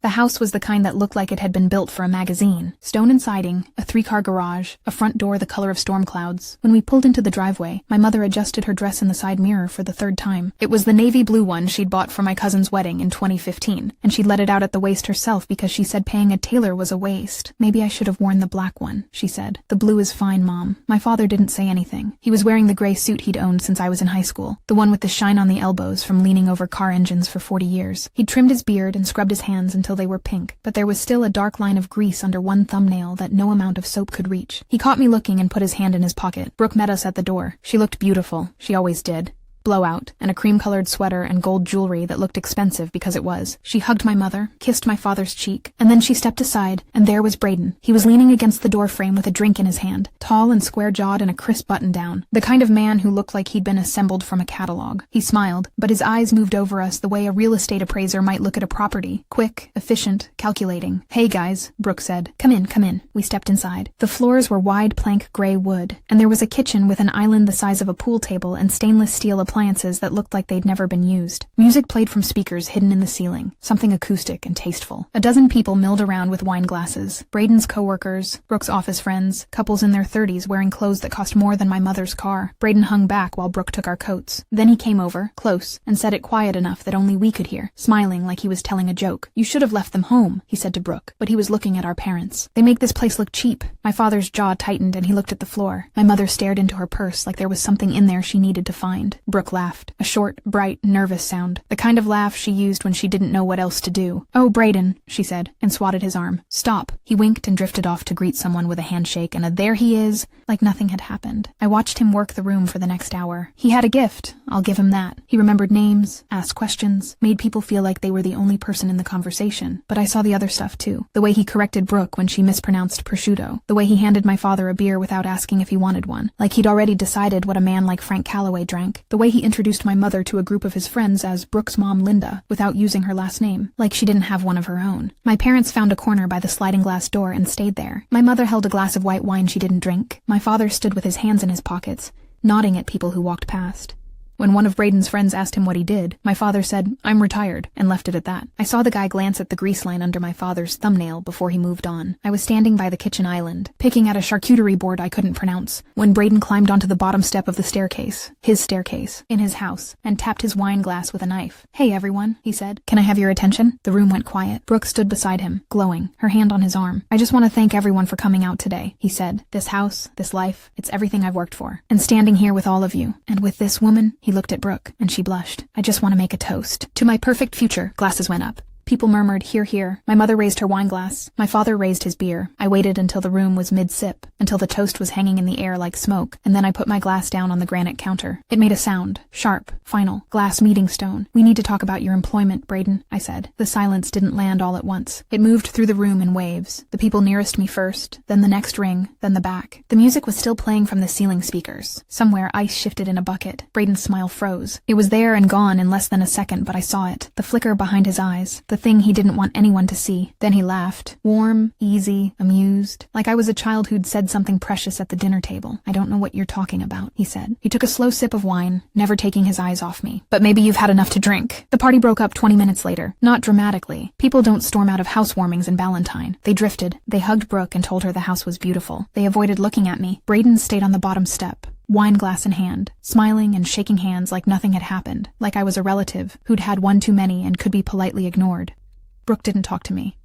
The house was the kind that looked like it had been built for a magazine. Stone and siding, a 3-car garage, a front door the color of storm clouds. When we pulled into the driveway, my mother adjusted her dress in the side mirror for the 3rd time. It was the navy blue one she'd bought for my cousin's wedding in 2015, and she'd let it out at the waist herself because she said paying a tailor was a waste. Maybe I should have worn the black one, she said. The blue is fine, Mom. My father didn't say anything. He was wearing the gray suit he'd owned since I was in high school, the one with the shine on the elbows from leaning over car engines for 40 years. He'd trimmed his beard and scrubbed his hands until they were pink, but there was still a dark line of grease under one thumbnail that no amount of soap could reach. He caught me looking and put his hand in his pocket. Brooke met us at the door. She looked beautiful. She always did. Blowout, and a cream-colored sweater and gold jewelry that looked expensive because it was. She hugged my mother, kissed my father's cheek, and then she stepped aside, and there was Braden. He was leaning against the door frame with a drink in his hand, tall and square-jawed and a crisp button-down, the kind of man who looked like he'd been assembled from a catalog. He smiled, but his eyes moved over us the way a real estate appraiser might look at a property. Quick, efficient, calculating. "Hey guys," Brooke said. Come in, come in." We stepped inside. The floors were wide plank gray wood, and there was a kitchen with an island the size of a pool table and stainless steel appliances that looked like they'd never been used. Music played from speakers hidden in the ceiling, something acoustic and tasteful. A dozen people milled around with wine glasses. Braden's co-workers, Brooke's office friends, couples in their 30s wearing clothes that cost more than my mother's car. Braden hung back while Brooke took our coats. Then he came over, close, and said it quiet enough that only we could hear, smiling like he was telling a joke. "You should have left them home," he said to Brooke, but he was looking at our parents. "They make this place look cheap." My father's jaw tightened and he looked at the floor. My mother stared into her purse like there was something in there she needed to find. Brooke laughed. A short, bright, nervous sound. The kind of laugh she used when she didn't know what else to do. "Oh, Braden," she said, and swatted his arm. "Stop." He winked and drifted off to greet someone with a handshake and a "there he is," like nothing had happened. I watched him work the room for the next hour. He had a gift, I'll give him that. He remembered names, asked questions, made people feel like they were the only person in the conversation. But I saw the other stuff too. The way he corrected Brooke when she mispronounced prosciutto. The way he handed my father a beer without asking if he wanted one, like he'd already decided what a man like Frank Calloway drank. The way he introduced my mother to a group of his friends as Brooke's mom Linda, without using her last name, like she didn't have one of her own. My parents found a corner by the sliding glass door and stayed there. My mother held a glass of white wine she didn't drink. My father stood with his hands in his pockets, nodding at people who walked past. When one of Braden's friends asked him what he did, my father said, "I'm retired," and left it at that. I saw the guy glance at the grease line under my father's thumbnail before he moved on. I was standing by the kitchen island, picking at a charcuterie board I couldn't pronounce, when Braden climbed onto the bottom step of the staircase, his staircase, in his house, and tapped his wine glass with a knife. "Hey everyone," he said. "Can I have your attention?" The room went quiet. Brooke stood beside him, glowing, her hand on his arm. "I just want to thank everyone for coming out today," he said. "This house, this life, it's everything I've worked for. And standing here with all of you, and with this woman," he looked at Brooke, and she blushed. "I just want to make a toast. To my perfect future." Glasses went up. People murmured, "Hear, hear." My mother raised her wine glass. My father raised his beer. I waited until the room was mid-sip, until the toast was hanging in the air like smoke, and then I put my glass down on the granite counter. It made a sound, sharp, final, glass meeting stone. "We need to talk about your employment, Braden," I said. The silence didn't land all at once. It moved through the room in waves. The people nearest me first, then the next ring, then the back. The music was still playing from the ceiling speakers. Somewhere ice shifted in a bucket. Braden's smile froze. It was there and gone in less than a second, but I saw it. The flicker behind his eyes. The thing he didn't want anyone to see. Then he laughed. Warm, easy, amused. Like I was a child who'd said something precious at the dinner table. "I don't know what you're talking about," he said. He took a slow sip of wine, never taking his eyes off me. "But maybe you've had enough to drink." The party broke up 20 minutes later. Not dramatically. People don't storm out of housewarmings in Ballantine. They drifted. They hugged Brooke and told her the house was beautiful. They avoided looking at me. Braden stayed on the bottom step, wine glass in hand, smiling and shaking hands like nothing had happened, like I was a relative who'd had one too many and could be politely ignored. Brooke didn't talk to me.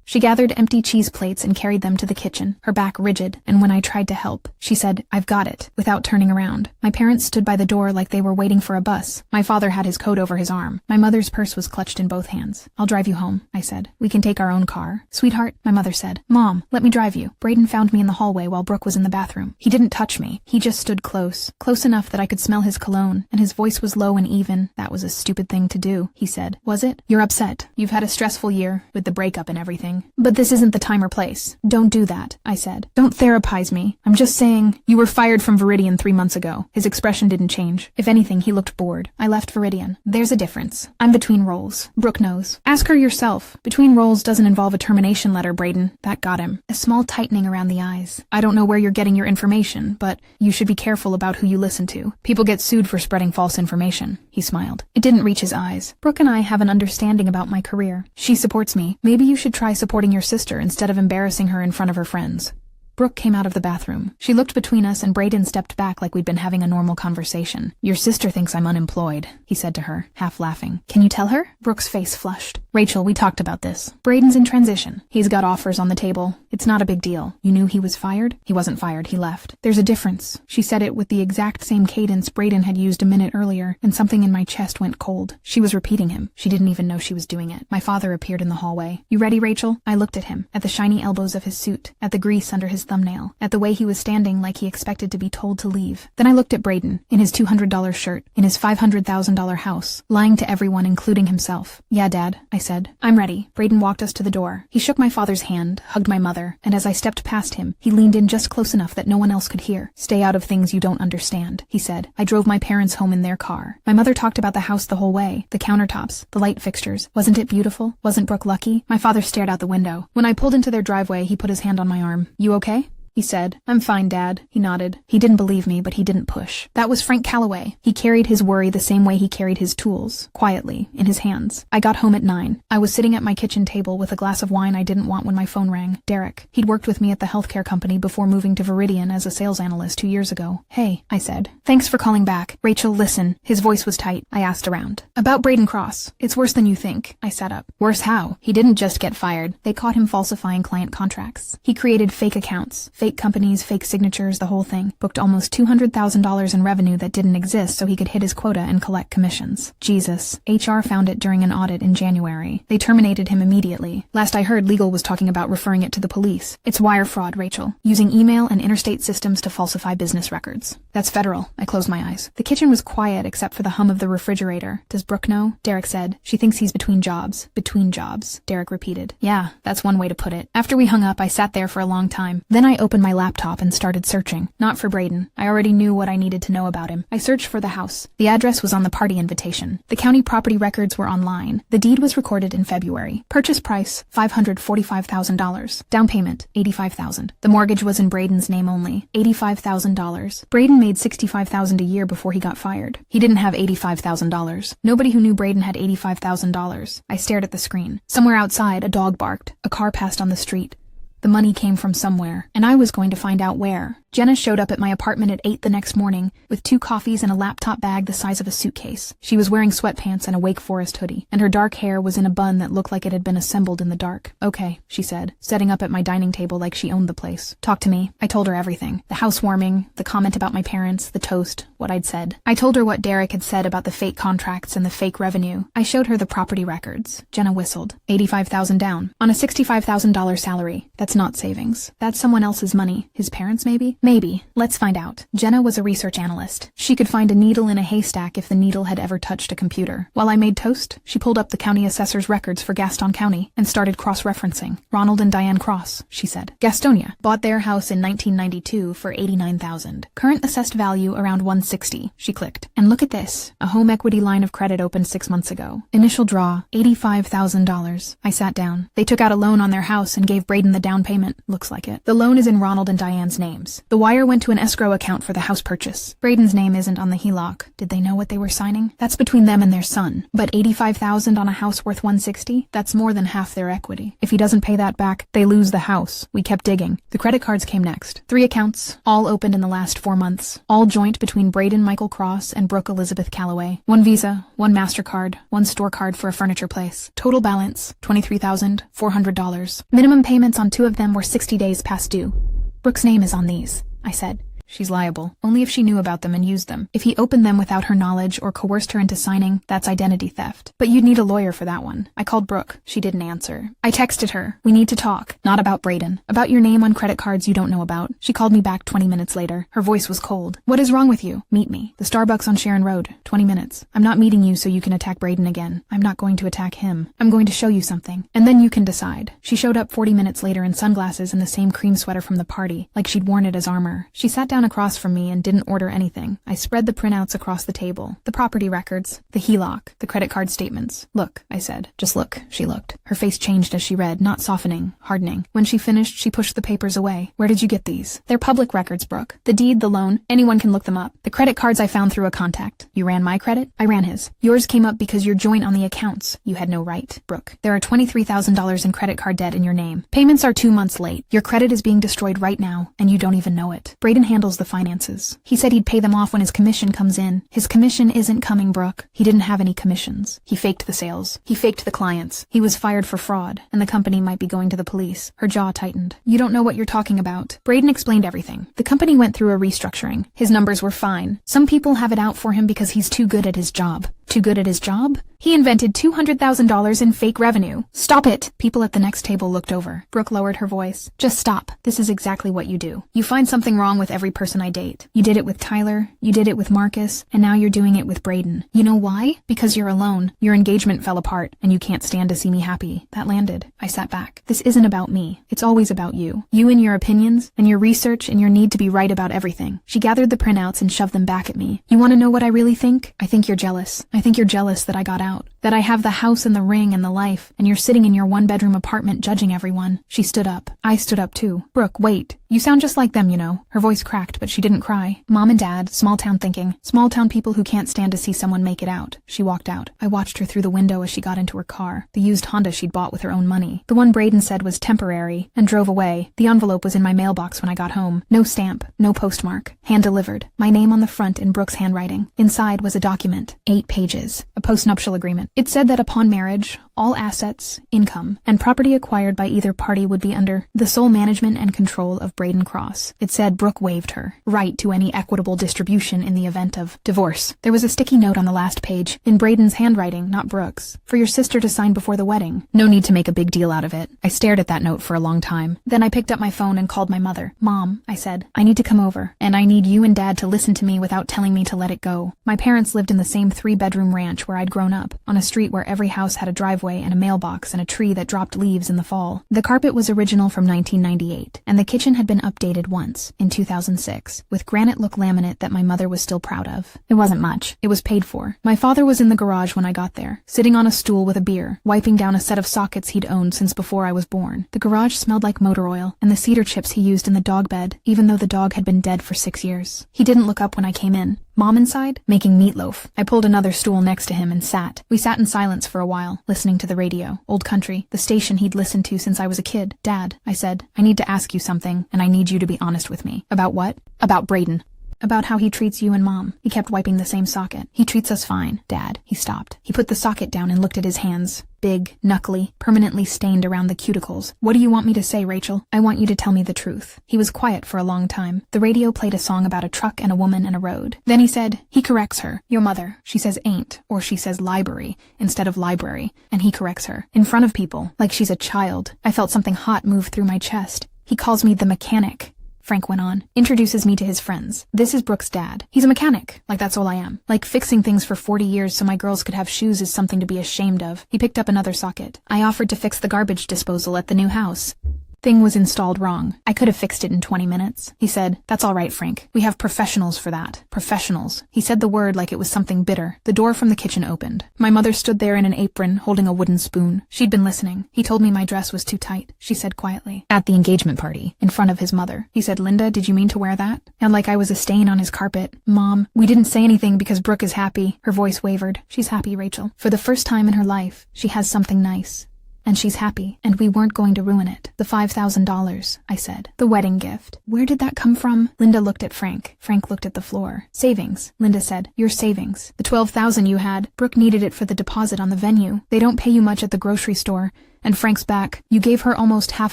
She gathered empty cheese plates and carried them to the kitchen, her back rigid, and when I tried to help, she said, "I've got it," without turning around. My parents stood by the door like they were waiting for a bus. My father had his coat over his arm. My mother's purse was clutched in both hands. "I'll drive you home," I said. "We can take our own car." "Sweetheart," my mother said. "Mom, let me drive you." Braden found me in the hallway while Brooke was in the bathroom. He didn't touch me. He just stood close enough that I could smell his cologne, and his voice was low and even. "That was a stupid thing to do," he said. "Was it? You're upset. You've had a stressful year, with the breakup and everything. yelling. But this isn't the time or place. Don't do that, I said. Don't therapize me. I'm just saying, you were fired from Viridian 3 months ago. His expression didn't change. If anything, he looked bored. I left Viridian. There's a difference. I'm between roles. Brooke knows. Ask her yourself. Between roles doesn't involve a termination letter, Braden. That got him. A small tightening around the eyes. I don't know where you're getting your information, but you should be careful about who you listen to. People get sued for spreading false information. He smiled. It didn't reach his eyes. Brooke and I have an understanding about my career. She supports me. Maybe you should try supporting your sister instead of embarrassing her in front of her friends. Brooke came out of the bathroom. She looked between us and Braden stepped back like we'd been having a normal conversation. Your sister thinks I'm unemployed, he said to her, half laughing. Can you tell her? Brooke's face flushed. Rachel, we talked about this. Braden's in transition. He's got offers on the table. It's not a big deal. You knew he was fired? He wasn't fired, he left. There's a difference. She said it with the exact same cadence Braden had used a minute earlier, and something in my chest went cold. She was repeating him. She didn't even know she was doing it. My father appeared in the hallway. You ready, Rachel? I looked at him, at the shiny elbows of his suit, at the grease under his thumbnail, at the way he was standing like he expected to be told to leave. Then I looked at Braden, in his $200 shirt, in his $500,000 house, lying to everyone including himself. Yeah, Dad, I said. I'm ready. Braden walked us to the door. He shook my father's hand, hugged my mother, and as I stepped past him, he leaned in just close enough that no one else could hear. Stay out of things you don't understand, he said. I drove my parents home in their car. My mother talked about the house the whole way, the countertops, the light fixtures. Wasn't it beautiful? Wasn't Brooke lucky? My father stared out the window. When I pulled into their driveway, he put his hand on my arm. You okay? He said. I'm fine, Dad. He nodded. He didn't believe me, but he didn't push. That was Frank Calloway. He carried his worry the same way he carried his tools, quietly, in his hands. I got home at 9. I was sitting at my kitchen table with a glass of wine I didn't want when my phone rang. Derek. He'd worked with me at the healthcare company before moving to Viridian as a sales analyst 2 years ago. Hey, I said. Thanks for calling back. Rachel, listen. His voice was tight. I asked around. About Braden Cross. It's worse than you think. I sat up. Worse how? He didn't just get fired. They caught him falsifying client contracts. He created fake accounts, fake companies, fake signatures, the whole thing. Booked almost $200,000 in revenue that didn't exist so he could hit his quota and collect commissions. Jesus. HR found it during an audit in January. They terminated him immediately. Last I heard, legal was talking about referring it to the police. It's wire fraud, Rachel. Using email and interstate systems to falsify business records. That's federal. I closed my eyes. The kitchen was quiet except for the hum of the refrigerator. Does Brooke know? Derek said. She thinks he's between jobs. Between jobs, Derek repeated. Yeah, that's one way to put it. After we hung up, I sat there for a long time. Then I opened my laptop and started searching. Not for Braden. I already knew what I needed to know about him. I searched for the house. The address was on the party invitation. The county property records were online. The deed was recorded in February. Purchase price, $545,000. Down payment, $85,000. The mortgage was in Braden's name only. $85,000. Braden made $65,000 a year before he got fired. He didn't have $85,000. Nobody who knew Braden had $85,000. I stared at the screen. Somewhere outside, a dog barked. A car passed on the street. The money came from somewhere, and I was going to find out where. Jenna showed up at my apartment at 8 the next morning, with 2 coffees and a laptop bag the size of a suitcase. She was wearing sweatpants and a Wake Forest hoodie, and her dark hair was in a bun that looked like it had been assembled in the dark. Okay, she said, setting up at my dining table like she owned the place. Talk to me. I told her everything. The housewarming, the comment about my parents, the toast, what I'd said. I told her what Derek had said about the fake contracts and the fake revenue. I showed her the property records. Jenna whistled. $85,000 down. On a $65,000 salary. That's not savings. That's someone else's money. His parents, maybe? Maybe. Let's find out. Jenna was a research analyst. She could find a needle in a haystack if the needle had ever touched a computer. While I made toast, she pulled up the county assessor's records for Gaston County and started cross-referencing. Ronald and Diane Cross, she said. Gastonia. Bought their house in 1992 for $89,000. Current assessed value around $160. She clicked. And look at this. A home equity line of credit opened 6 months ago. Initial draw, $85,000. I sat down. They took out a loan on their house and gave Braden the down payment. Looks like it. The loan is in Ronald and Diane's names. The wire went to an escrow account for the house purchase. Braden's name isn't on the HELOC. Did they know what they were signing? That's between them and their son. But $85,000 on a house worth $160? That's more than half their equity. If he doesn't pay that back, they lose the house. We kept digging. The credit cards came next. 3 accounts, all opened in the last 4 months. All joint between Braden Michael Cross and Brooke Elizabeth Calloway. 1 Visa, 1 MasterCard, 1 store card for a furniture place. Total balance, $23,400. Minimum payments on 2 of them were 60 days past due. Brooke's name is on these, I said. she's liable. Only if she knew about them and used them. If he opened them without her knowledge or coerced her into signing, that's identity theft. But you'd need a lawyer for that one. I called Brooke. She didn't answer. I texted her. We need to talk. Not about Brayden. About your name on credit cards you don't know about. She called me back 20 minutes later. Her voice was cold. What is wrong with you? Meet me. The Starbucks on Sharon Road. 20 minutes. I'm not meeting you so you can attack Brayden again. I'm not going to attack him. I'm going to show you something. And then you can decide. She showed up 40 minutes later in sunglasses and the same cream sweater from the party, like she'd worn it as armor. She sat down across from me and didn't order anything. I spread the printouts across the table. The property records, the HELOC, the credit card statements. Look, I said. Just look. She looked. Her face changed as she read, not softening, hardening. When she finished, she pushed the papers away. Where did you get these? They're public records, Brooke. The deed, the loan, anyone can look them up. The credit cards I found through a contact. You ran my credit? I ran his. Yours came up because you're joint on the accounts. You had no right. Brooke, there are $23,000 in credit card debt in your name. Payments are 2 months late. Your credit is being destroyed right now, and you don't even know it. Brayden handles the finances. He said he'd pay them off when his commission comes in. His commission isn't coming, Brooke. He didn't have any commissions. He faked the sales. He faked the clients. He was fired for fraud, and the company might be going to the police. Her jaw tightened. You don't know what you're talking about. Brayden explained everything. The company went through a restructuring. His numbers were fine. Some people have it out for him because he's too good at his job. Too good at his job? He invented $200,000 in fake revenue. Stop it! People at the next table looked over. Brooke lowered her voice. Just stop. This is exactly what you do. You find something wrong with every person I date. You did it with Tyler, you did it with Marcus, and now you're doing it with Brayden. You know why? Because you're alone. Your engagement fell apart, and you can't stand to see me happy. That landed. I sat back. This isn't about me. It's always about you. You and your opinions, and your research, and your need to be right about everything. She gathered the printouts and shoved them back at me. You want to know what I really think? I think you're jealous. I think you're jealous that I got out. That I have the house and the ring and the life, and you're sitting in your one-bedroom apartment judging everyone. She stood up. I stood up too. Brooke, wait. You sound just like them, you know. Her voice cracked, but she didn't cry. Mom and Dad, small-town thinking. Small-town people who can't stand to see someone make it out. She walked out. I watched her through the window as she got into her car, the used Honda she'd bought with her own money. The one Brayden said was temporary, and drove away. The envelope was in my mailbox when I got home. No stamp, no postmark. Hand-delivered. My name on the front in Brooke's handwriting. Inside was a document. 8 pages. A postnuptial agreement. It said that upon marriage, all assets, income, and property acquired by either party would be under the sole management and control of Brayden Cross. It said Brooke waived her right to any equitable distribution in the event of divorce. There was a sticky note on the last page, in Brayden's handwriting, not Brooke's, for your sister to sign before the wedding. No need to make a big deal out of it. I stared at that note for a long time. Then I picked up my phone and called my mother. Mom, I said, I need to come over, and I need you and Dad to listen to me without telling me to let it go. My parents lived in the same 3-bedroom ranch where I'd grown up, on a street where every house had a driveway and a mailbox and a tree that dropped leaves in the fall. The carpet was original from 1998, and the kitchen had been updated once, in 2006, with granite look laminate that my mother was still proud of. It wasn't much. It was paid for. My father was in the garage when I got there, sitting on a stool with a beer, wiping down a set of sockets he'd owned since before I was born. The garage smelled like motor oil, and the cedar chips he used in the dog bed, even though the dog had been dead for 6 years. He didn't look up when I came in. Mom inside, making meatloaf. I pulled another stool next to him and sat. We sat in silence for a while, listening to the radio. Old country, the station he'd listened to since I was a kid. Dad, I said, I need to ask you something, and I need you to be honest with me. About what? About Brayden. About how he treats you and Mom. He kept wiping the same socket. He treats us fine, Dad. He stopped. He put the socket down and looked at his hands. Big, knuckly, permanently stained around the cuticles. What do you want me to say, Rachel? I want you to tell me the truth. He was quiet for a long time. The radio played a song about a truck and a woman and a road. Then he said, he corrects her. Your mother. She says ain't, or she says library, instead of library. And he corrects her. In front of people, like she's a child. I felt something hot move through my chest. He calls me the mechanic. Frank went on, introduces me to his friends. This is Brooke's dad. He's a mechanic. Like that's all I am. Like fixing things for 40 years so my girls could have shoes is something to be ashamed of. He picked up another socket. I offered to fix the garbage disposal at the new house. Thing was installed wrong. I could have fixed it in 20 minutes. He said, that's all right, Frank. We have professionals for that. Professionals. He said the word like it was something bitter. The door from the kitchen opened. My mother stood there in an apron, holding a wooden spoon. She'd been listening. He told me my dress was too tight. She said quietly. At the engagement party, in front of his mother. He said, Linda, did you mean to wear that? And like I was a stain on his carpet. Mom, we didn't say anything because Brooke is happy. Her voice wavered. She's happy, Rachel. For the first time in her life, she has something nice. And she's happy, and we weren't going to ruin it. The $5,000, I said. The wedding gift. Where did that come from? Linda looked at Frank. Frank looked at the floor. Savings, Linda said. Your savings. The $12,000 you had. Brooke needed it for the deposit on the venue. They don't pay you much at the grocery store, And Frank's back. You gave her almost half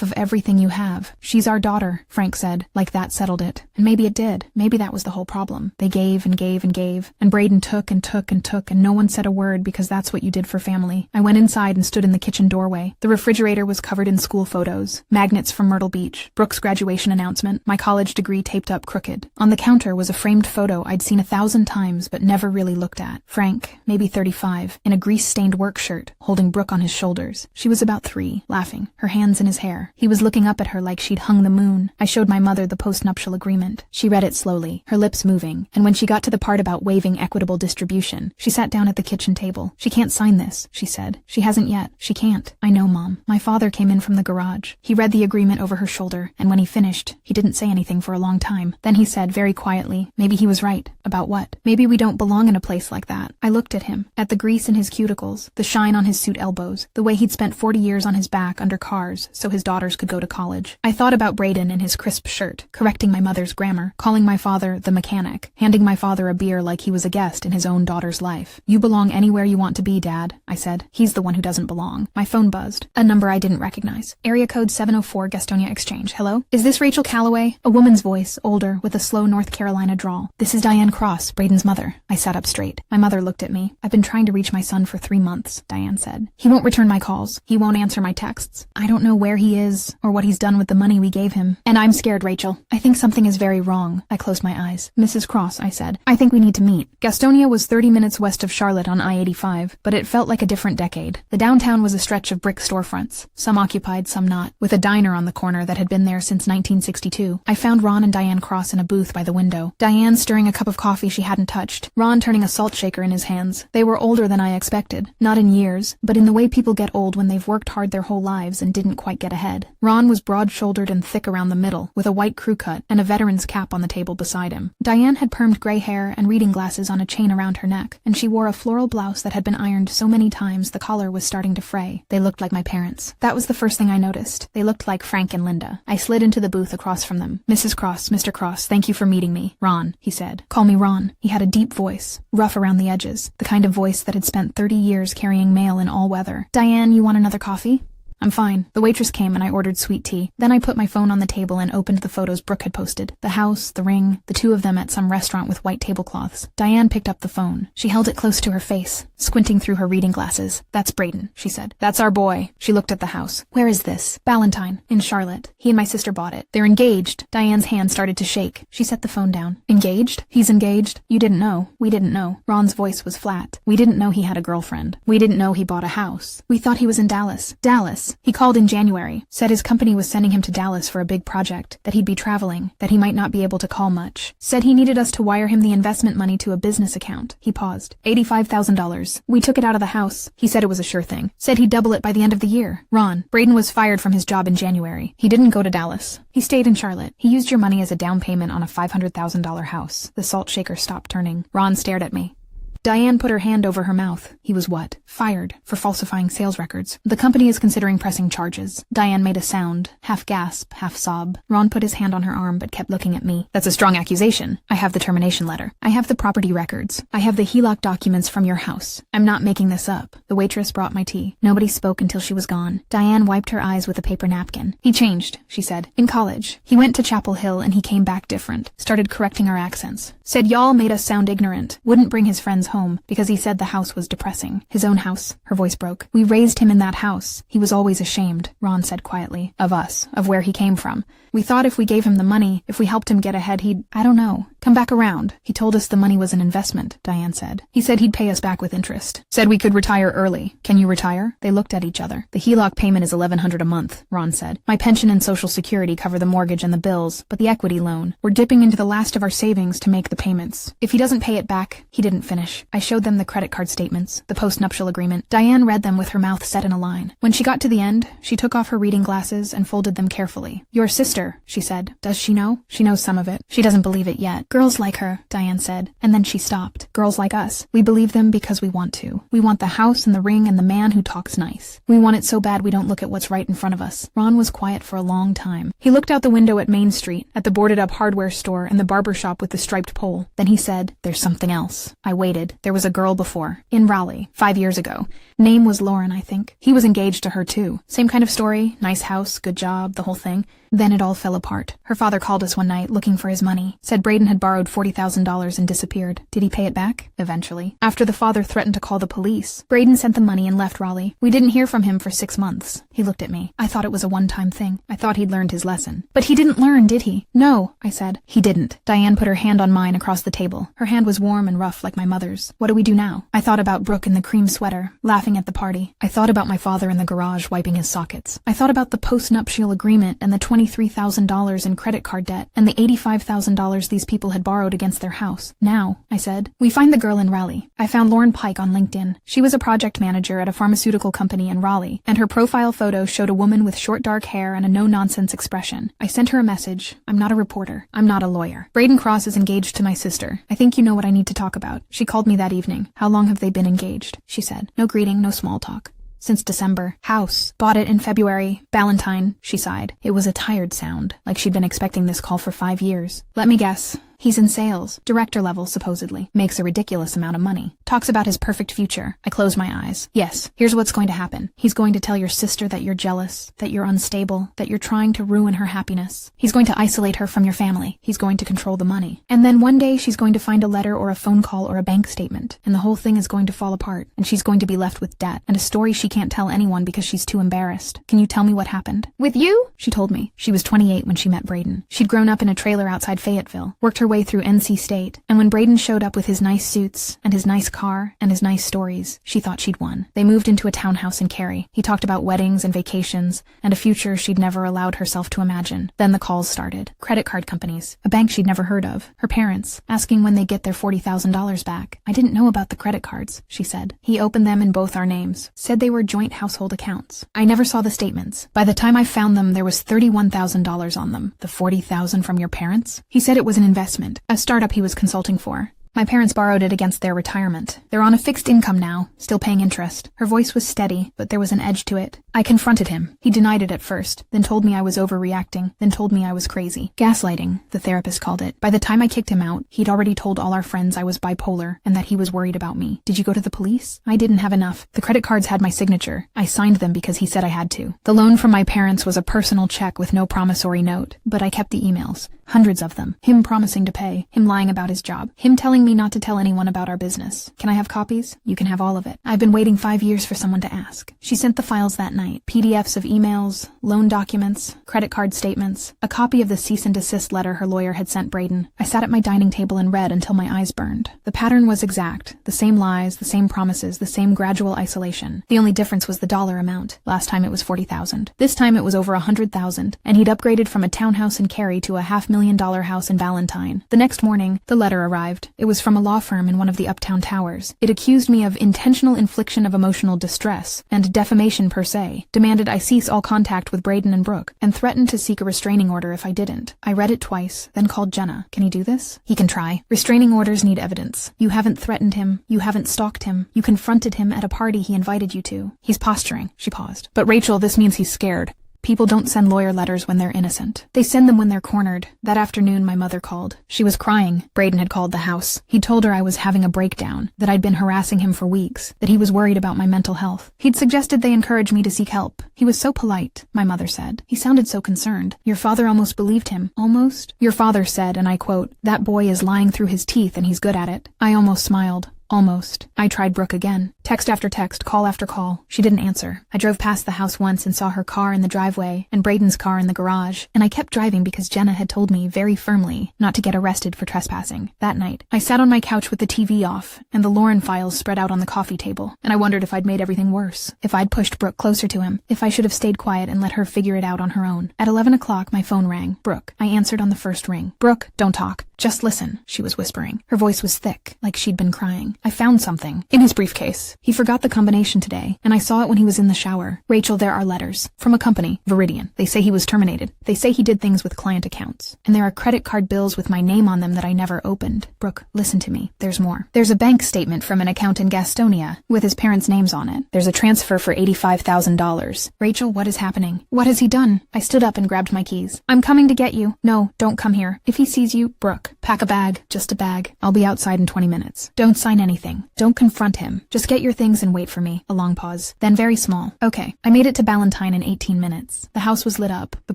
of everything you have. She's our daughter, Frank said. Like that settled it. And maybe it did. Maybe that was the whole problem. They gave and gave and gave. And Braden took and took and took, and no one said a word because that's what you did for family. I went inside and stood in the kitchen doorway. The refrigerator was covered in school photos, magnets from Myrtle Beach, Brooke's graduation announcement, my college degree taped up crooked. On the counter was a framed photo I'd seen 1,000 times but never really looked at. Frank, maybe 35, in a grease-stained work shirt, holding Brooke on his shoulders. She was about 3, laughing, her hands in his hair. He was looking up at her like she'd hung the moon. I showed my mother the postnuptial agreement. She read it slowly, her lips moving, and when she got to the part about waiving equitable distribution, she sat down at the kitchen table. She can't sign this, she said. She hasn't yet. She can't. I know, Mom. My father came in from the garage. He read the agreement over her shoulder, and when he finished, he didn't say anything for a long time. Then he said very quietly, maybe he was right. About what? Maybe we don't belong in a place like that. I looked at him, at the grease in his cuticles, the shine on his suit elbows, the way he'd spent 40 years on his back under cars so his daughters could go to college. I thought about Braden in his crisp shirt, correcting my mother's grammar, calling my father the mechanic, handing my father a beer like he was a guest in his own daughter's life. You belong anywhere you want to be, Dad, I said. He's the one who doesn't belong. My phone buzzed. A number I didn't recognize. Area code 704 Gastonia Exchange. Hello? Is this Rachel Calloway? A woman's voice, older, with a slow North Carolina drawl. This is Diane Cross, Braden's mother. I sat up straight. My mother looked at me. I've been trying to reach my son for 3 months, Diane said. He won't return my calls. He won't answer my texts. I don't know where he is or what he's done with the money we gave him. And I'm scared, Rachel. I think something is very wrong. I closed my eyes. Mrs. Cross, I said, I think we need to meet. Gastonia was 30 minutes west of Charlotte on I-85, but it felt like a different decade. The downtown was a stretch of brick storefronts, some occupied, some not, with a diner on the corner that had been there since 1962. I found Ron and Diane Cross in a booth by the window. Diane stirring a cup of coffee she hadn't touched, Ron turning a salt shaker in his hands. They were older than I expected, not in years, but in the way people get old when they've worked hard their whole lives and didn't quite get ahead. Ron was broad-shouldered and thick around the middle, with a white crew cut and a veteran's cap on the table beside him. Diane had permed gray hair and reading glasses on a chain around her neck, and she wore a floral blouse that had been ironed so many times the collar was starting to fray. They looked like my parents. That was the first thing I noticed. They looked like Frank and Linda. I slid into the booth across from them. Mrs. Cross, Mr. Cross, thank you for meeting me. Ron, he said. Call me Ron. He had a deep voice, rough around the edges, the kind of voice that had spent 30 years carrying mail in all weather. Diane, you want another coffee? I'm fine. The waitress came and I ordered sweet tea. Then I put my phone on the table and opened the photos Brooke had posted. The house, the ring, the two of them at some restaurant with white tablecloths. Diane picked up the phone. She held it close to her face, squinting through her reading glasses. That's Braden, she said. That's our boy. She looked at the house. Where is this? Ballantyne, in Charlotte. He and my sister bought it. They're engaged. Diane's hand started to shake. She set the phone down. Engaged? He's engaged? You didn't know. We didn't know. Ron's voice was flat. We didn't know he had a girlfriend. We didn't know he bought a house. We thought he was in Dallas. Dallas. He called in January. Said his company was sending him to Dallas for a big project, that he'd be traveling, that he might not be able to call much. Said he needed us to wire him the investment money to a business account. He paused. $85,000. We took it out of the house. He said it was a sure thing. Said he'd double it by the end of the year. Ron, Braden was fired from his job in January. He didn't go to Dallas. He stayed in Charlotte. He used your money as a down payment on a $500,000 house. The salt shaker stopped turning. Ron stared at me. Diane put her hand over her mouth. He was what? Fired for falsifying sales records. The company is considering pressing charges. Diane made a sound, half gasp, half sob. Ron put his hand on her arm but kept looking at me. That's a strong accusation. I have the termination letter. I have the property records. I have the HELOC documents from your house. I'm not making this up. The waitress brought my tea. Nobody spoke until she was gone. Diane wiped her eyes with a paper napkin. He changed, she said. In college. He went to Chapel Hill and he came back different. Started correcting our accents. Said y'all made us sound ignorant. Wouldn't bring his friends home because he said the house was depressing. His own house. Her voice broke. We raised him in that house. He was always ashamed, Ron said quietly. Of us. Of where he came from. We thought if we gave him the money, if we helped him get ahead, he'd, I don't know, come back around. He told us the money was an investment, Diane said. He said he'd pay us back with interest. Said we could retire early. Can you retire? They looked at each other. The HELOC payment is $1,100 a month, Ron said. My pension and Social Security cover the mortgage and the bills, but the equity loan. We're dipping into the last of our savings to make the payments. If he doesn't pay it back, he didn't finish. I showed them the credit card statements, the postnuptial agreement. Diane read them with her mouth set in a line. When she got to the end, she took off her reading glasses and folded them carefully. Your sister, she said. Does she know? She knows some of it. She doesn't believe it yet. Girls like her, Diane said. And then she stopped. Girls like us. We believe them because we want to. We want the house and the ring and the man who talks nice. We want it so bad we don't look at what's right in front of us. Ron was quiet for a long time. He looked out the window at Main Street, at the boarded-up hardware store and the barber shop with the striped pole. Then he said, there's something else. I waited. did. There was a girl before. In Raleigh. 5 years ago. Name was Lauren, I think. He was engaged to her too. Same kind of story. Nice house, good job, the whole thing. Then it all fell apart. Her father called us one night looking for his money. Said Braden had borrowed $40,000 and disappeared. Did he pay it back? Eventually. After the father threatened to call the police. Braden sent the money and left Raleigh. We didn't hear from him for 6 months. He looked at me. I thought it was a one-time thing. I thought he'd learned his lesson. But he didn't learn, did he? No, I said. He didn't. Diane put her hand on mine across the table. Her hand was warm and rough like my mother's. What do we do now? I thought about Brooke in the cream sweater, laughing at the party. I thought about my father in the garage wiping his sockets. I thought about the post-nuptial agreement and the $23,000 in credit card debt and the $85,000 these people had borrowed against their house. Now, I said, we find the girl in Raleigh. I found Lauren Pike on LinkedIn. She was a project manager at a pharmaceutical company in Raleigh, and her profile photo showed a woman with short dark hair and a no-nonsense expression. I sent her a message. I'm not a reporter. I'm not a lawyer. Braden Cross is engaged to my sister. I think you know what I need to talk about. She called me that evening. How long have they been engaged? She said. No greeting, no small talk. Since December. House. Bought it in February. Valentine. She sighed. It was a tired sound, like she'd been expecting this call for 5 years. Let me guess. He's in sales. Director level, supposedly. Makes a ridiculous amount of money. Talks about his perfect future. I close my eyes. Yes, here's what's going to happen. He's going to tell your sister that you're jealous, that you're unstable, that you're trying to ruin her happiness. He's going to isolate her from your family. He's going to control the money. And then one day she's going to find a letter or a phone call or a bank statement, and the whole thing is going to fall apart, and she's going to be left with debt, and a story she can't tell anyone because she's too embarrassed. Can you tell me what happened? With you? She told me. She was 28 when she met Braden. She'd grown up in a trailer outside Fayetteville, worked her way through NC State, and when Braden showed up with his nice suits and his nice car and his nice stories, she thought she'd won. They moved into a townhouse in Cary. He talked about weddings and vacations and a future she'd never allowed herself to imagine. Then the calls started. Credit card companies, a bank she'd never heard of, her parents, asking when they'd get their $40,000 back. I didn't know about the credit cards, she said. He opened them in both our names, said they were joint household accounts. I never saw the statements. By the time I found them, there was $31,000 on them. The $40,000 from your parents? He said it was an investment, a startup he was consulting for. My parents borrowed it against their retirement. They're on a fixed income now, still paying interest. Her voice was steady, but there was an edge to it. I confronted him. He denied it at first, then told me I was overreacting, then told me I was crazy. Gaslighting, the therapist called it. By the time I kicked him out, he'd already told all our friends I was bipolar and that he was worried about me. Did you go to the police? I didn't have enough. The credit cards had my signature. I signed them because he said I had to. The loan from my parents was a personal check with no promissory note, but I kept the emails. Hundreds of them. Him promising to pay. Him lying about his job. Him telling me not to tell anyone about our business. Can I have copies? You can have all of it. I've been waiting 5 years for someone to ask. She sent the files that night. PDFs of emails, loan documents, credit card statements, a copy of the cease and desist letter her lawyer had sent Braden. I sat at my dining table and read until my eyes burned. The pattern was exact. The same lies, the same promises, the same gradual isolation. The only difference was the dollar amount. Last time it was $40,000. This time it was over $100,000, and he'd upgraded from a townhouse in Cary to a $500,000 house in Valentine. The next morning, the letter arrived. It was from a law firm in one of the uptown towers. It accused me of intentional infliction of emotional distress and defamation per se, demanded I cease all contact with Braden and Brooke, and threatened to seek a restraining order if I didn't. I read it twice, then called Jenna. Can he do this? He can try. Restraining orders need evidence. You haven't threatened him. You haven't stalked him. You confronted him at a party he invited you to. He's posturing. She paused. But Rachel, this means he's scared. People don't send lawyer letters when they're innocent. They send them when they're cornered. That afternoon, my mother called. She was crying. Braden had called the house. He'd told her I was having a breakdown, that I'd been harassing him for weeks, that he was worried about my mental health. He'd suggested they encourage me to seek help. He was so polite, my mother said. He sounded so concerned. Your father almost believed him. Almost? Your father said, and I quote, "That boy is lying through his teeth and he's good at it." I almost smiled. Almost. I tried Brooke again. Text after text, call after call. She didn't answer. I drove past the house once and saw her car in the driveway and Braden's car in the garage, and I kept driving because Jenna had told me very firmly not to get arrested for trespassing. That night, I sat on my couch with the TV off and the Lauren files spread out on the coffee table, and I wondered if I'd made everything worse, if I'd pushed Brooke closer to him, if I should have stayed quiet and let her figure it out on her own. At 11 o'clock, my phone rang. Brooke. I answered on the first ring. Brooke, don't talk. Just listen, she was whispering. Her voice was thick, like she'd been crying. I found something. In his briefcase. He forgot the combination today, and I saw it when he was in the shower. Rachel, there are letters. From a company, Viridian. They say he was terminated. They say he did things with client accounts. And there are credit card bills with my name on them that I never opened. Brooke, listen to me. There's more. There's a bank statement from an account in Gastonia, with his parents' names on it. There's a transfer for $85,000. Rachel, what is happening? What has he done? I stood up and grabbed my keys. I'm coming to get you. No, don't come here. If he sees you, Brooke. Brooke, pack a bag, just a bag. I'll be outside in 20 minutes. Don't sign anything. Don't confront him. Just get your things and wait for me. A long pause. Then very small. Okay. I made it to Ballantyne in 18 minutes. The house was lit up, the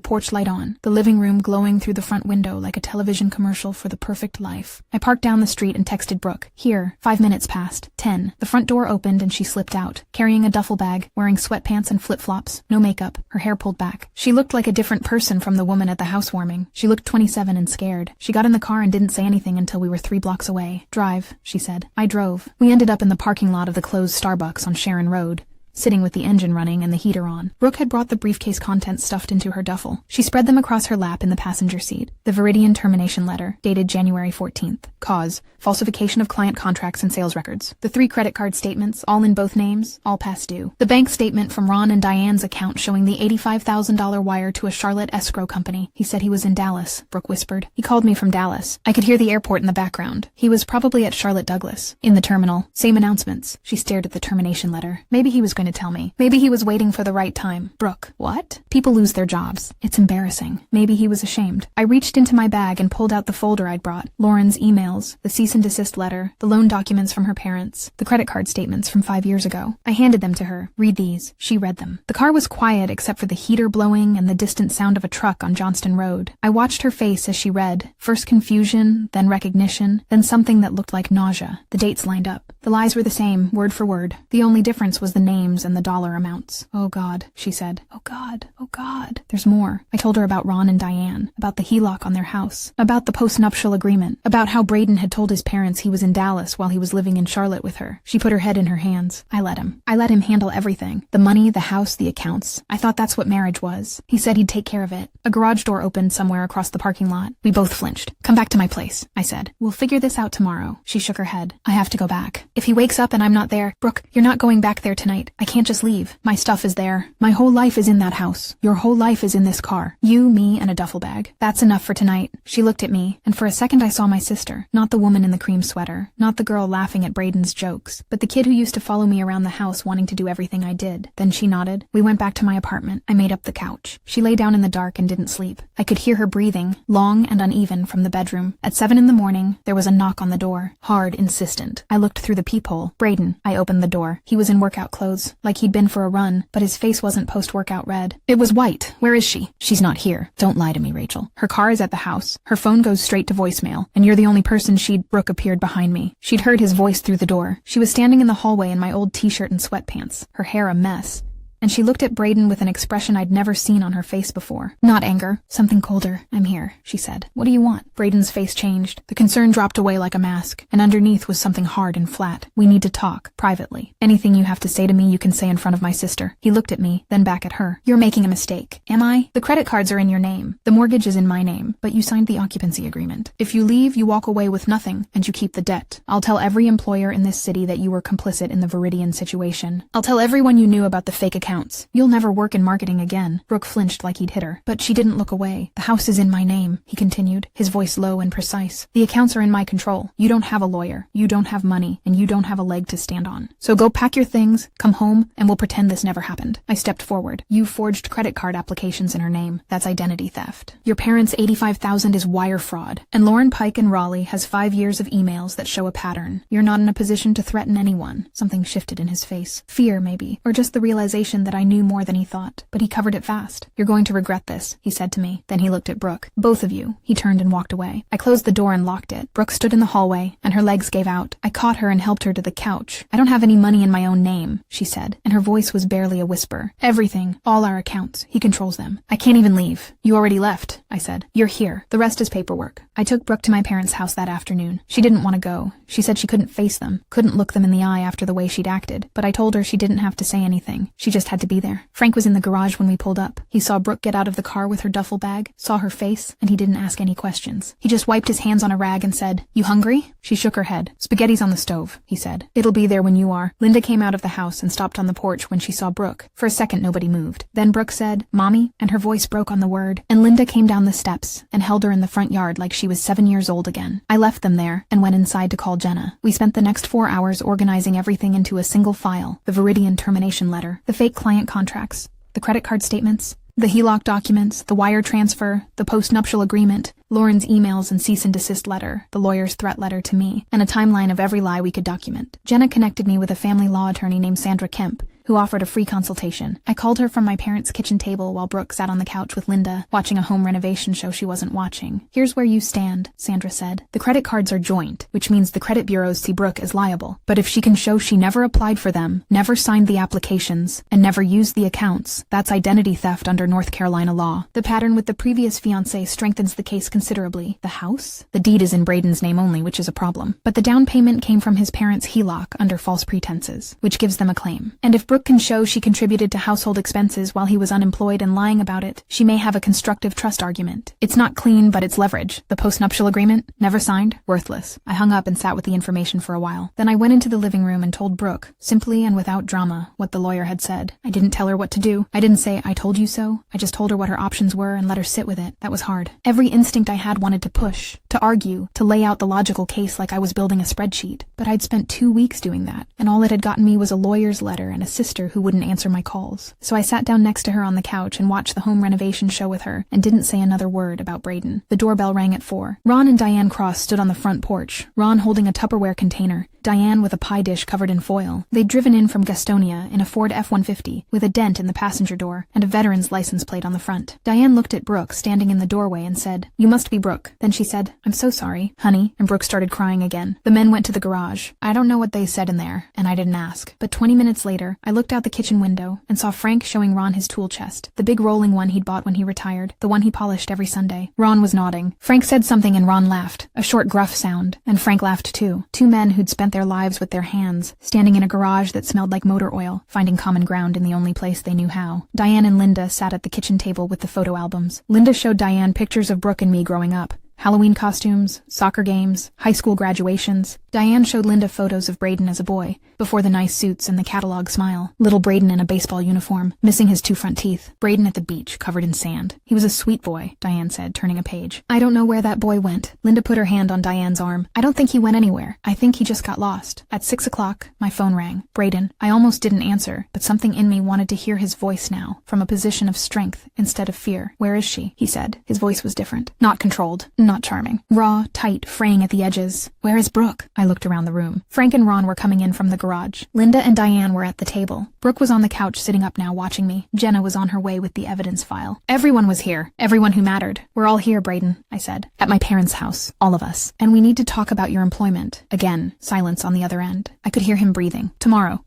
porch light on, the living room glowing through the front window like a television commercial for the perfect life. I parked down the street and texted Brooke. Here. 5 minutes passed. 10. The front door opened and she slipped out, carrying a duffel bag, wearing sweatpants and flip-flops, no makeup, her hair pulled back. She looked like a different person from the woman at the housewarming. She looked 27 and scared. She got in the car and didn't say anything until we were 3 blocks away. Drive, she said. I drove. We ended up in the parking lot of the closed Starbucks on Sharon Road, sitting with the engine running and the heater on. Brooke had brought the briefcase contents stuffed into her duffel. She spread them across her lap in the passenger seat. The Viridian termination letter, dated January 14th. Cause: falsification of client contracts and sales records. The 3 credit card statements, all in both names, all past due. The bank statement from Ron and Diane's account showing the $85,000 wire to a Charlotte escrow company. He said he was in Dallas, Brooke whispered. He called me from Dallas. I could hear the airport in the background. He was probably at Charlotte Douglas. In the terminal. Same announcements. She stared at the termination letter. Maybe he was going to tell me. Maybe he was waiting for the right time. Brooke. What? People lose their jobs. It's embarrassing. Maybe he was ashamed. I reached into my bag and pulled out the folder I'd brought. Lauren's emails, the cease and desist letter, the loan documents from her parents, the credit card statements from 5 years ago. I handed them to her. Read these. She read them. The car was quiet except for the heater blowing and the distant sound of a truck on Johnston Road. I watched her face as she read. First confusion, then recognition, then something that looked like nausea. The dates lined up. The lies were the same, word for word. The only difference was the names and the dollar amounts. Oh God, she said. Oh God, oh God. There's more. I told her about Ron and Diane, about the HELOC on their house, about the postnuptial agreement, about how Braden had told his parents he was in Dallas while he was living in Charlotte with her. She put her head in her hands. I let him. I let him handle everything. The money, the house, the accounts. I thought that's what marriage was. He said he'd take care of it. A garage door opened somewhere across the parking lot. We both flinched. Come back to my place, I said. We'll figure this out tomorrow. She shook her head. I have to go back. If he wakes up and I'm not there, Brooke, you're not going back there tonight. I can't just leave. My stuff is there. My whole life is in that house. Your whole life is in this car. You, me, and a duffel bag. That's enough for tonight. She looked at me, and for a second I saw my sister. Not the woman in the cream sweater. Not the girl laughing at Braden's jokes. But the kid who used to follow me around the house wanting to do everything I did. Then she nodded. We went back to my apartment. I made up the couch. She lay down in the dark and didn't sleep. I could hear her breathing, long and uneven, from the bedroom. At 7 in the morning, there was a knock on the door. Hard, insistent. I looked through the peephole. Braden. I opened the door. He was in workout clothes, like he'd been for a run, but his face wasn't post-workout red. It was white. Where is she? She's not here. Don't lie to me, Rachel. Her car is at the house. Her phone goes straight to voicemail, and you're the only person Brooke appeared behind me. She'd heard his voice through the door. She was standing in the hallway in my old t-shirt and sweatpants, her hair a mess. And she looked at Braden with an expression I'd never seen on her face before. Not anger. Something colder. I'm here, she said. What do you want? Braden's face changed. The concern dropped away like a mask, and underneath was something hard and flat. We need to talk, privately. Anything you have to say to me you can say in front of my sister. He looked at me, then back at her. You're making a mistake. Am I? The credit cards are in your name. The mortgage is in my name, but you signed the occupancy agreement. If you leave, you walk away with nothing, and you keep the debt. I'll tell every employer in this city that you were complicit in the Viridian situation. I'll tell everyone you knew about the fake accounts. You'll never work in marketing again. Brooke flinched like he'd hit her, but she didn't look away. The house is in my name, he continued, his voice low and precise. The accounts are in my control. You don't have a lawyer. You don't have money, and you don't have a leg to stand on. So go pack your things, come home, and we'll pretend this never happened. I stepped forward. You forged credit card applications in her name. That's identity theft. Your parents' $85,000 is wire fraud, and Lauren Pike in Raleigh has 5 years of emails that show a pattern. You're not in a position to threaten anyone. Something shifted in his face. Fear, maybe, or just the realization that I knew more than he thought, but he covered it fast. You're going to regret this, he said to me. Then he looked at Brooke. Both of you. He turned and walked away. I closed the door and locked it. Brooke stood in the hallway, and her legs gave out. I caught her and helped her to the couch. I don't have any money in my own name, she said, and her voice was barely a whisper. Everything, all our accounts, he controls them. I can't even leave. You already left, I said. You're here. The rest is paperwork. I took Brooke to my parents' house that afternoon. She didn't want to go. She said she couldn't face them, couldn't look them in the eye after the way she'd acted, but I told her she didn't have to say anything. She just had to be there. Frank was in the garage when we pulled up. He saw Brooke get out of the car with her duffel bag, saw her face, and he didn't ask any questions. He just wiped his hands on a rag and said, "You hungry?" She shook her head. "Spaghetti's on the stove," he said. "It'll be there when you are." Linda came out of the house and stopped on the porch when she saw Brooke. For a second nobody moved. Then Brooke said, "Mommy," and her voice broke on the word, and Linda came down the steps and held her in the front yard like she was 7 years old again. I left them there and went inside to call Jenna. We spent the next 4 hours organizing everything into a single file: the Viridian termination letter, the fake client contracts, the credit card statements, The HELOC documents, the wire transfer, the post-nuptial agreement, Lauren's emails and cease and desist letter, the lawyer's threat letter to me, and a timeline of every lie we could document. Jenna connected me with a family law attorney named Sandra Kemp, who offered a free consultation. I called her from my parents' kitchen table while Brooke sat on the couch with Linda, watching a home renovation show she wasn't watching. "Here's where you stand," Sandra said. "The credit cards are joint, which means the credit bureaus see Brooke as liable. But if she can show she never applied for them, never signed the applications, and never used the accounts, that's identity theft under North Carolina law. The pattern with the previous fiancé strengthens the case considerably. The house? The deed is in Braden's name only, which is a problem. But the down payment came from his parents' HELOC under false pretenses, which gives them a claim. And if Brooke can show she contributed to household expenses while he was unemployed and lying about it, she may have a constructive trust argument. It's not clean, but it's leverage. The postnuptial agreement? Never signed? Worthless." I hung up and sat with the information for a while. Then I went into the living room and told Brooke, simply and without drama, what the lawyer had said. I didn't tell her what to do. I didn't say, "I told you so." I just told her what her options were and let her sit with it. That was hard. Every instinct I had wanted to push, to argue, to lay out the logical case like I was building a spreadsheet. But I'd spent 2 weeks doing that, and all it had gotten me was a lawyer's letter and a sister who wouldn't answer my calls. So I sat down next to her on the couch and watched the home renovation show with her and didn't say another word about Braden. The doorbell rang at 4. Ron and Diane Cross stood on the front porch, Ron holding a Tupperware container, Diane with a pie dish covered in foil. They'd driven in from Gastonia in a Ford F-150 with a dent in the passenger door and a veteran's license plate on the front. Diane looked at Brooke standing in the doorway and said, "You must be Brooke." Then she said, "I'm so sorry, honey," and Brooke started crying again. The men went to the garage. I don't know what they said in there, and I didn't ask. But 20 minutes later, I looked out the kitchen window and saw Frank showing Ron his tool chest, the big rolling one he'd bought when he retired, the one he polished every Sunday. Ron was nodding. Frank said something and Ron laughed, a short gruff sound, and Frank laughed too. Two men who'd spent their lives with their hands, standing in a garage that smelled like motor oil, finding common ground in the only place they knew how. Diane and Linda sat at the kitchen table with the photo albums. Linda showed Diane pictures of Brooke and me growing up. Halloween costumes, soccer games, high school graduations. Diane showed Linda photos of Braden as a boy, before the nice suits and the catalog smile. Little Braden in a baseball uniform, missing his 2 front teeth. Braden at the beach, covered in sand. "He was a sweet boy," Diane said, turning a page. "I don't know where that boy went." Linda put her hand on Diane's arm. "I don't think he went anywhere. I think he just got lost." At 6 o'clock, my phone rang. Braden. I almost didn't answer, but something in me wanted to hear his voice now, from a position of strength instead of fear. "Where is she?" he said. His voice was different. Not controlled. Not charming. Raw, tight, fraying at the edges. "Where is Brooke?" I looked around the room. Frank and Ron were coming in from the garage. Linda and Diane were at the table. Brooke was on the couch sitting up now watching me. Jenna was on her way with the evidence file. Everyone was here. Everyone who mattered. "We're all here, Braden," I said. "At my parents' house. All of us. And we need to talk about your employment." Again, silence on the other end. I could hear him breathing. "Tomorrow,"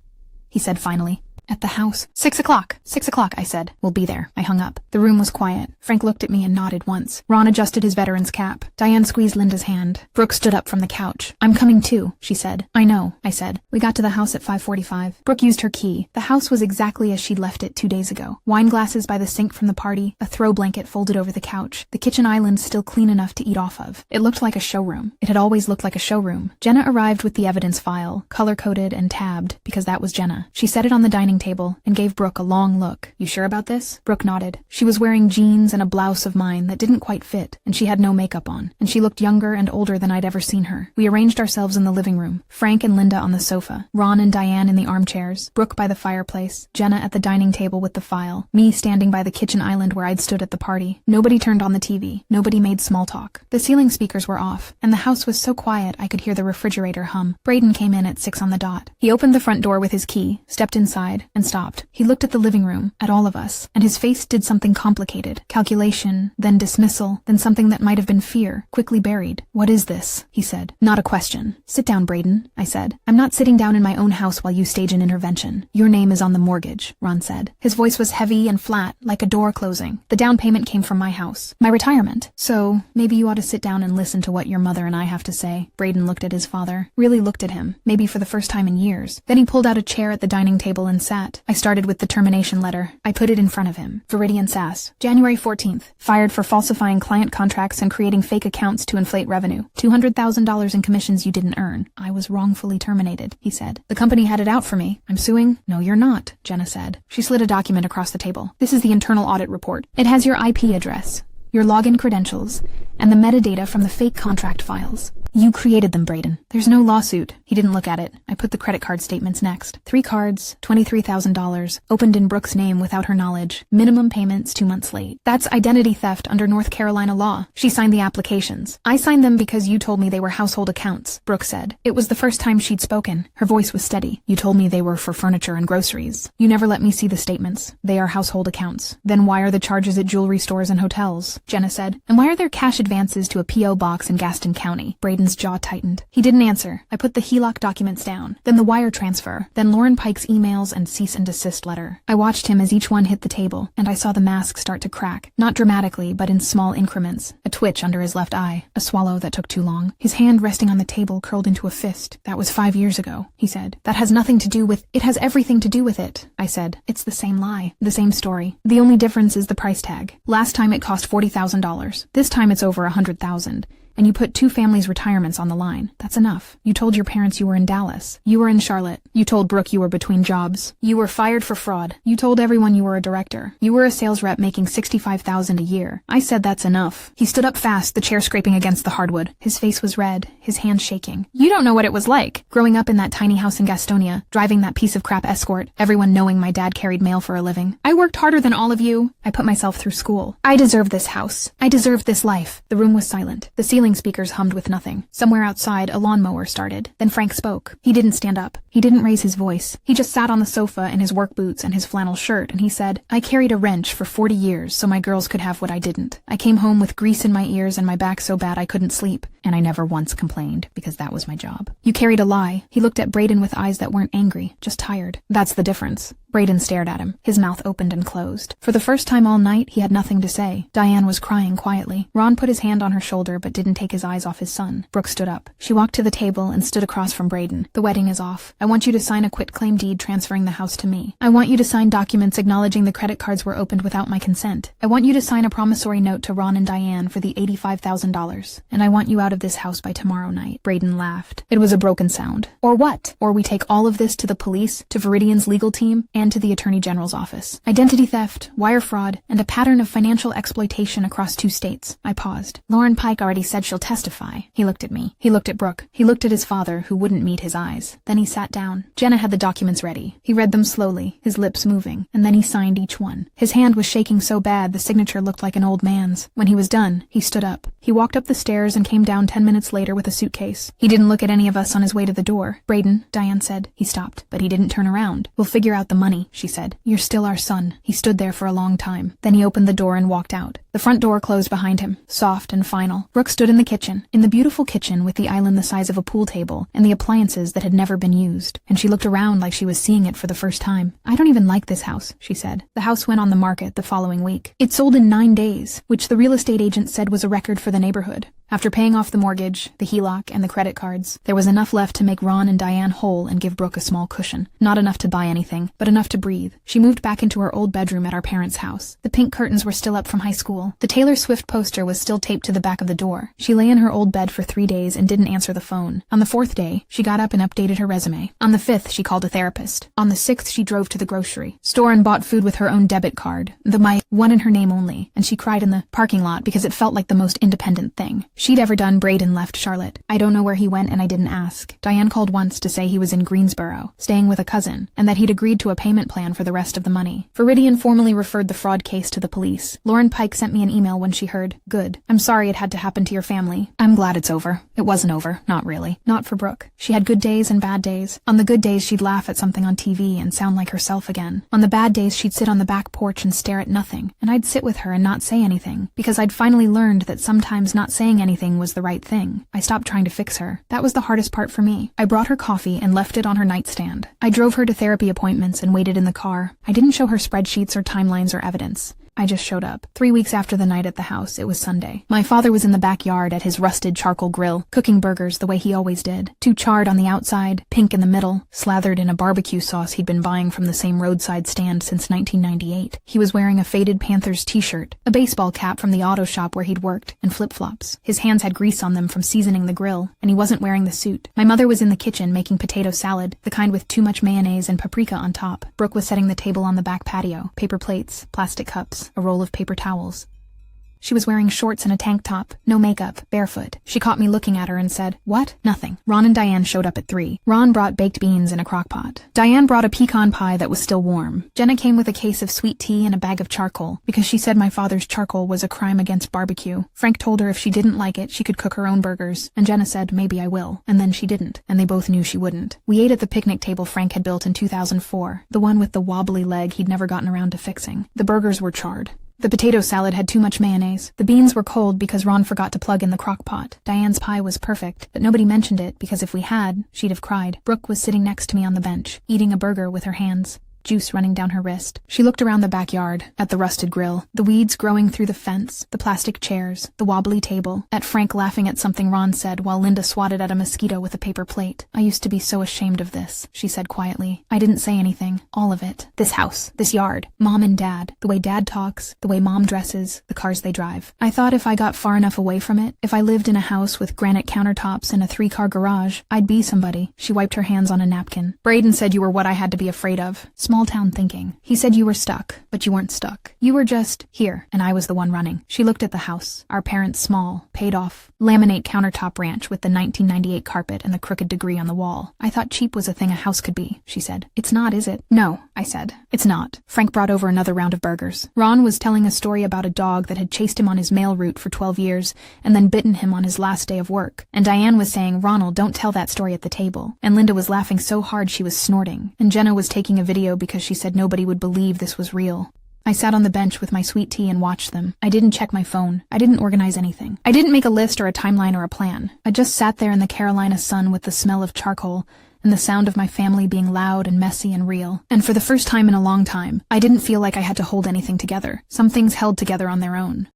he said finally. "At the house." 6 o'clock. 6 o'clock, I said. "We'll be there." I hung up. The room was quiet. Frank looked at me and nodded once. Ron adjusted his veteran's cap. Diane squeezed Linda's hand. Brooke stood up from the couch. "I'm coming too," she said. "I know," I said. We got to the house at 5:45. Brooke used her key. The house was exactly as she'd left it 2 days ago. Wine glasses by the sink from the party, a throw blanket folded over the couch, the kitchen island still clean enough to eat off of. It looked like a showroom. It had always looked like a showroom. Jenna arrived with the evidence file, color-coded and tabbed, because that was Jenna. She set it on the dining table and gave Brooke a long look. "You sure about this?" Brooke nodded. She was wearing jeans and a blouse of mine that didn't quite fit, and she had no makeup on, and she looked younger and older than I'd ever seen her. We arranged ourselves in the living room, Frank and Linda on the sofa, Ron and Diane in the armchairs, Brooke by the fireplace, Jenna at the dining table with the file, me standing by the kitchen island where I'd stood at the party. Nobody turned on the TV. Nobody made small talk. The ceiling speakers were off, and the house was so quiet I could hear the refrigerator hum. Braden came in at 6 on the dot. He opened the front door with his key, stepped inside, and stopped. He looked at the living room, at all of us, and his face did something complicated. Calculation, then dismissal, then something that might have been fear, quickly buried. "What is this?" he said. "Not a question." "Sit down, Braden," I said. "I'm not sitting down in my own house while you stage an intervention. Your name is on the mortgage," Ron said. His voice was heavy and flat, like a door closing. "The down payment came from my house, my retirement. So, maybe you ought to sit down and listen to what your mother and I have to say." Braden looked at his father, really looked at him, maybe for the first time in years. Then he pulled out a chair at the dining table and sat. I started with the termination letter. I put it in front of him. Viridian Sass. January 14th. Fired for falsifying client contracts and creating fake accounts to inflate revenue. $200,000 in commissions you didn't earn. I was wrongfully terminated, he said. The company had it out for me. I'm suing? No, you're not, Jenna said. She slid a document across the table. This is the internal audit report. It has your IP address, your login credentials, and the metadata from the fake contract files. You created them, Brayden. There's no lawsuit. He didn't look at it. I put the credit card statements next. 3 cards, $23,000, opened in Brooke's name without her knowledge. Minimum payments 2 months late. That's identity theft under North Carolina law. She signed the applications. I signed them because you told me they were household accounts, Brooke said. It was the first time she'd spoken. Her voice was steady. You told me they were for furniture and groceries. You never let me see the statements. They are household accounts. Then why are the charges at jewelry stores and hotels? Jenna said. And why are there cash advances to a P.O. box in Gaston County? Brayden's jaw tightened. He didn't answer. I put the HELOC documents down, then the wire transfer, then Lauren Pike's emails and cease and desist letter. I watched him as each one hit the table, and I saw the mask start to crack. Not dramatically, but in small increments. A twitch under his left eye. A swallow that took too long. His hand resting on the table curled into a fist. That was 5 years ago, he said. That has nothing to do with— It has everything to do with it, I said. It's the same lie. The same story. The only difference is the price tag. Last time it cost $40,000. This time it's over $100,000. And you put 2 families' retirements on the line. That's enough. You told your parents you were in Dallas. You were in Charlotte. You told Brooke you were between jobs. You were fired for fraud. You told everyone you were a director. You were a sales rep making $65,000 a year. I said that's enough. He stood up fast, the chair scraping against the hardwood. His face was red, his hands shaking. You don't know what it was like, growing up in that tiny house in Gastonia, driving that piece of crap Escort, everyone knowing my dad carried mail for a living. I worked harder than all of you. I put myself through school. I deserve this house. I deserve this life. The room was silent. The ceiling speakers hummed with nothing. Somewhere outside, a lawnmower started. Then Frank spoke. He didn't stand up. He didn't raise his voice. He just sat on the sofa in his work boots and his flannel shirt, and he said, I carried a wrench for 40 years so my girls could have what I didn't. I came home with grease in my ears and my back so bad I couldn't sleep. And I never once complained, because that was my job. You carried a lie. He looked at Brayden with eyes that weren't angry, just tired. That's the difference. Brayden stared at him. His mouth opened and closed. For the first time all night, he had nothing to say. Diane was crying quietly. Ron put his hand on her shoulder but didn't take his eyes off his son. Brooke stood up. She walked to the table and stood across from Brayden. The wedding is off. I want you to sign a quitclaim deed transferring the house to me. I want you to sign documents acknowledging the credit cards were opened without my consent. I want you to sign a promissory note to Ron and Diane for the $85,000. And I want you out of this house by tomorrow night. Brayden laughed. It was a broken sound. Or what? Or we take all of this to the police, to Viridian's legal team, and to the Attorney General's office. Identity theft, wire fraud, and a pattern of financial exploitation across 2 states. I paused. Lauren Pike already said she'll testify. He looked at me. He looked at Brooke. He looked at his father, who wouldn't meet his eyes. Then he sat down. Jenna had the documents ready. He read them slowly, his lips moving, and then he signed each one. His hand was shaking so bad the signature looked like an old man's. When he was done, he stood up. He walked up the stairs and came down 10 minutes later with a suitcase. He didn't look at any of us on his way to the door. Brayden, Diane said. He stopped, but he didn't turn around. We'll figure out the money, she said. You're still our son. He stood there for a long time. Then he opened the door and walked out. The front door closed behind him, soft and final. Brooke stood in the kitchen, in the beautiful kitchen with the island the size of a pool table and the appliances that had never been used. And she looked around like she was seeing it for the first time. I don't even like this house, she said. The house went on the market the following week. It sold in 9 days, which the real estate agent said was a record for the neighborhood. After paying off the mortgage, the HELOC, and the credit cards, there was enough left to make Ron and Diane whole and give Brooke a small cushion. Not enough to buy anything, but enough to breathe. She moved back into her old bedroom at our parents' house. The pink curtains were still up from high school. The Taylor Swift poster was still taped to the back of the door. She lay in her old bed for 3 days and didn't answer the phone. On the 4th day, she got up and updated her resume. On the 5th, she called a therapist. On the 6th, she drove to the grocery store and bought food with her own debit card, one in her name only, and she cried in the parking lot because it felt like the most independent thing she'd ever done. Brayden left Charlotte. I don't know where he went and I didn't ask. Diane called once to say he was in Greensboro, staying with a cousin, and that he'd agreed to a payment plan for the rest of the money. Viridian formally referred the fraud case to the police. Lauren Pike sent me an email when she heard, "Good. I'm sorry it had to happen to your family. I'm glad it's over." It wasn't over. Not really. Not for Brooke. She had good days and bad days. On the good days she'd laugh at something on TV and sound like herself again. On the bad days she'd sit on the back porch and stare at nothing, and I'd sit with her and not say anything, because I'd finally learned that sometimes not saying anything was the right thing. I stopped trying to fix her. That was the hardest part for me. I brought her coffee and left it on her nightstand. I drove her to therapy appointments and waited in the car. I didn't show her spreadsheets or timelines or evidence. I just showed up. 3 weeks after the night at the house, it was Sunday. My father was in the backyard at his rusted charcoal grill, cooking burgers the way he always did. Too charred on the outside, pink in the middle, slathered in a barbecue sauce he'd been buying from the same roadside stand since 1998. He was wearing a faded Panthers t-shirt, a baseball cap from the auto shop where he'd worked, and flip-flops. His hands had grease on them from seasoning the grill, and he wasn't wearing the suit. My mother was in the kitchen making potato salad, the kind with too much mayonnaise and paprika on top. Brooke was setting the table on the back patio, paper plates, plastic cups, a roll of paper towels. She was wearing shorts and a tank top, no makeup, barefoot. She caught me looking at her and said, "What?" "Nothing." Ron and Diane showed up at 3. Ron brought baked beans in a crock pot. Diane brought a pecan pie that was still warm. Jenna came with a case of sweet tea and a bag of charcoal, because she said my father's charcoal was a crime against barbecue. Frank told her if she didn't like it, she could cook her own burgers, and Jenna said, "Maybe I will." And then she didn't, and they both knew she wouldn't. We ate at the picnic table Frank had built in 2004, the one with the wobbly leg he'd never gotten around to fixing. The burgers were charred. The potato salad had too much mayonnaise. The beans were cold because Ron forgot to plug in the crock pot. Diane's pie was perfect, but nobody mentioned it because if we had, she'd have cried. Brooke was sitting next to me on the bench, eating a burger with her hands, juice running down her wrist. She looked around the backyard, at the rusted grill, the weeds growing through the fence, the plastic chairs, the wobbly table, at Frank laughing at something Ron said while Linda swatted at a mosquito with a paper plate. "I used to be so ashamed of this," she said quietly. "I didn't say anything. All of it. This house, this yard, Mom and Dad, the way Dad talks, the way Mom dresses, the cars they drive. I thought if I got far enough away from it, if I lived in a house with granite countertops and a 3-car garage, I'd be somebody." She wiped her hands on a napkin. "Braden said you were what I had to be afraid of. Small-town thinking. He said you were stuck, but you weren't stuck. You were just here, and I was the one running." She looked at the house. Our parents' small, paid-off, laminate countertop ranch with the 1998 carpet and the crooked degree on the wall. "I thought cheap was a thing a house could be," she said. "It's not, is it?" "No," I said. "It's not." Frank brought over another round of burgers. Ron was telling a story about a dog that had chased him on his mail route for 12 years and then bitten him on his last day of work. And Diane was saying, "Ronald, don't tell that story at the table." And Linda was laughing so hard she was snorting. And Jenna was taking a video because she said nobody would believe this was real. I sat on the bench with my sweet tea and watched them. I didn't check my phone. I didn't organize anything. I didn't make a list or a timeline or a plan. I just sat there in the Carolina sun with the smell of charcoal and the sound of my family being loud and messy and real. And for the first time in a long time, I didn't feel like I had to hold anything together. Some things held together on their own.